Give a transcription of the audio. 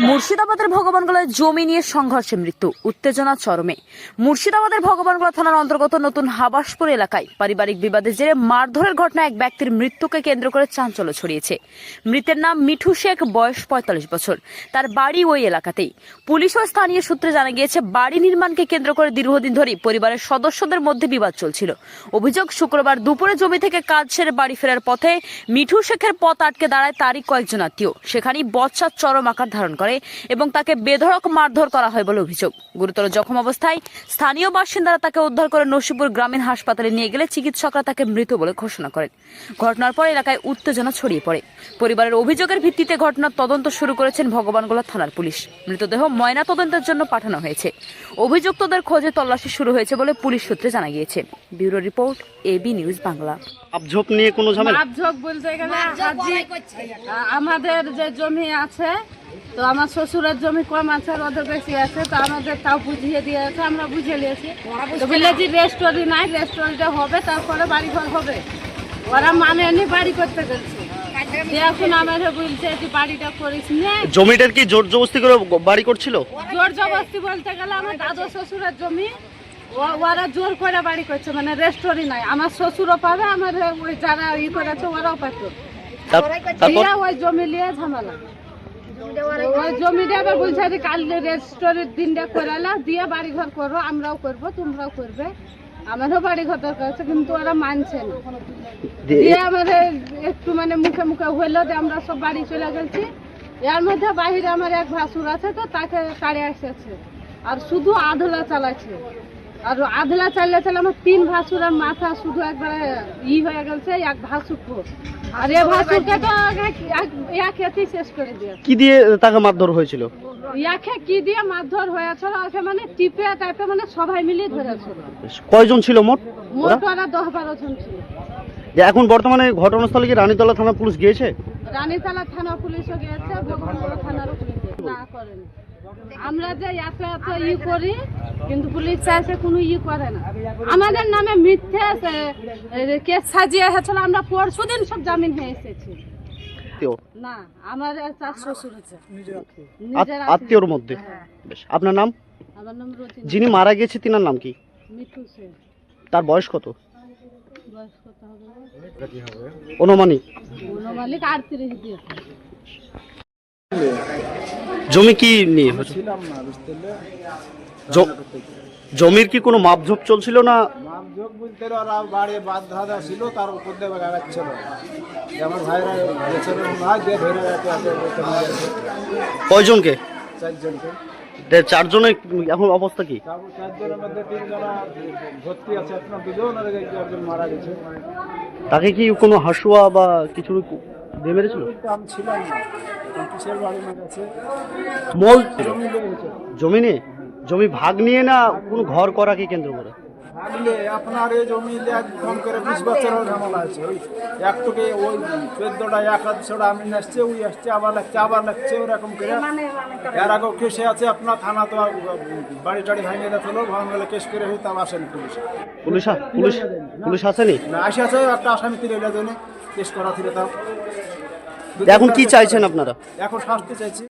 মুর্শিদাবাদের ভগবানগোলায় জমি নিয়ে সংঘর্ষে মৃত্যু, উত্তেজনা চরমে। মুর্শিদাবাদের ভগবানগোলা থানার অন্তর্গত নতুন হাবাসপুর এলাকায় পারিবারিক বিবাদের জেরে মারধরের ঘটনায় এক ব্যক্তির মৃত্যুকে কেন্দ্র করে চাঞ্চল্য ছড়িয়েছে। মৃতের নাম মিঠু শেখ, বয়স ৪৫ বছর। তার বাড়ি ওই এলাকাতেই। পুলিশ ও স্থানীয় সূত্রে জানা গিয়েছে, বাড়ি নির্মাণকে কেন্দ্র করে দীর্ঘদিন ধরেই পরিবারের সদস্যদের মধ্যে বিবাদ চলছিল। অভিযোগ, শুক্রবার দুপুরে জমি থেকে কাজ সেরে বাড়ি ফেরার পথে মিঠু শেখের পথ আটকে দাঁড়ায় তারই কয়েকজন আত্মীয়। সেখানেই বচসার চরম আকার ধারণ করে এবং তাকে বেধড়ক মারধর করা হয় বলে অভিযোগ। গুরুতর জখম অবস্থায় স্থানীয় বাসিন্দারা তাকে উদ্ধার করে নসিপুর গ্রামীণ হাসপাতালে নিয়ে গেলে চিকিৎসকরা তাকে মৃত বলে ঘোষণা করেন। ঘটনার পর এলাকায় উত্তেজনা ছড়িয়ে পড়ে। পরিবারের অভিযোগের ভিত্তিতে ঘটনার তদন্ত শুরু করেছেন ভগবানগোলা থানার পুলিশ। মৃতদেহ ময়না তদন্তের জন্য পাঠানো হয়েছে। অভিযুক্তদের খোঁজে তল্লাশি শুরু হয়েছে বলে পুলিশ সূত্রে জানা গিয়েছে। Bureau report, AB news Bangla. মাপঝোপ নিয়ে কোনো ঝামেলা? মাপঝোপ বলতে গেলে আমাদের যে জমি আছে, তো আমার শ্বশুরের জমি কম আছে আর ওদের বেশি আছে, তো আমাদের তাও বুঝিয়ে দিয়েছে, আমরা বুঝে নিয়েছি। তো বলেছি রেস্টুরেন্ট নাই, রেস্টুরেন্টে হবে, তারপরে বাড়িঘর হবে। ওরা মানে নি বাড়ি করতে গেছে। এখন আমাদের বলছে যে বাড়িটা করিস নে। জমিটার কি জোর জবরদস্তি করে বাড়ি করছিল? জোর জবরদস্তি বলতে গেলে আমার দাদু শ্বশুরের জমি, ওরা জোর করে বাড়ি করছে, মানে রেস্টুরেন্ট নাই। আমার শ্বশুরও পাবে, আমার ওই যারা ই করেছে ওরাও পাবে। ওই জমি নিয়ে ঝামেলা, ওই জমিটা আবার বলছে যে কাল রেস্টুরেন্ট দিনটা করালা দিয়ে বাড়ি ঘর করো, আমরাও করবো তোমরাও করবে, আমারও বাড়ি ঘর দরকার আছে, কিন্তু ওরা মানছে না। দিয়ে আমাদের একটু মানে মুখে মুখে হইলো যে আমরা সব বাড়ি চলে গেছি। এর মধ্যে বাহিরে আমার এক ভাসুর আছে, তো তাকে তাড়িয়ে এসেছে আর শুধু আধলা চালাচ্ছে। আর আধলা চালিয়ে আমার ৩ ভাসুরের মাথা শুধু একবারে ই হয়ে গেছে, এক ভাসুর। আর এই ভাসুরকে তো একেই শেষ করে দিয়ে। কি দিয়ে তাকে মারধর হয়েছিল? ইয়াকে কি দিয়ে মারধর হয়েছিল, ওকে মানে টিপে টাইপে মানে সবাই মিলিয়ে ধরেছিল। কয়জন ছিল মোট? মোট ওরা ১০-১২ জন ছিল। যে এখন বর্তমানে ঘটনাস্থলে কি রানীতলা থানা পুলিশ গিয়েছে? রানীতলা থানা পুলিশও গিয়েছে, ভগবানগোলা থানারও পুলিশ না করেনি। আমরা যে এত এত ই করি, কিন্তু পুলিশ চাইছে কোনো ই করে না। আমাদের নামে মিথ্যে কেস সাজিয়ে এসেছিল, আমরা পরশু দিন সব জামিন হয়ে এসেছি। না, আমার চার শ্বশুর আছে, আত্মীয়র মধ্যে। বেশ, আপনার নাম? আমার নাম রতিন। যিনি মারা গেছে তিনার নাম কি? মিঠু শেখ। তার বয়স কত? বয়স কত হবে? অনুমানিক ৩৮ দিয়ে। জমি কি নিয়ে? জমির কি কোনো মাপঝোপ চলছিল না? মাপঝোপ বলতে ওরা বাড়ি বাঁধা ছিল, তার উপর দিয়ে গাগাচ্ছিল। আমার ভাইরা ভাই দিয়ে ধরে কয়জনকে? ৪ জনকে। ৪ জনের এখন অবস্থা কি? ৪ জনের মধ্যে ৩ জন ভর্তি আছে, আপনার 2 জন, আর 1 মারা গেছে। তাকে কি কোনো হাসুয়া বা কিছু দিয়ে মেরেছিল? আমি ছিলাম না, কিসের বাড়ির মধ্যে আছে মল জমি লেগেছে। জমি নিয়ে? জমি ভাগ নিয়ে না কোনো ঘর করাকে কেন্দ্র করে? ভাগলে আপনার এই জমি কম করে 20 বছরের ঝামেলা আছে। ওই একটুকে ওই 14টা 1-2টা আমি আসছে, ওই আসছে, আবার লাগছে ওরকম করে। এর আগেও কেসে আছে আপনার থানা, তো বাড়ি টাড়ি ভাঙিয়ে দিয়েছিল, ভাঙলে কেস করে হই, তাও আসেনি পুলিশ। পুলিশ আসেনি? না, আসে আছে একটা আসামি তুলে জন্য কেস করা ছিল। তাও এখন কি চাইছেন আপনারা? এখন শাস্তি চাইছি।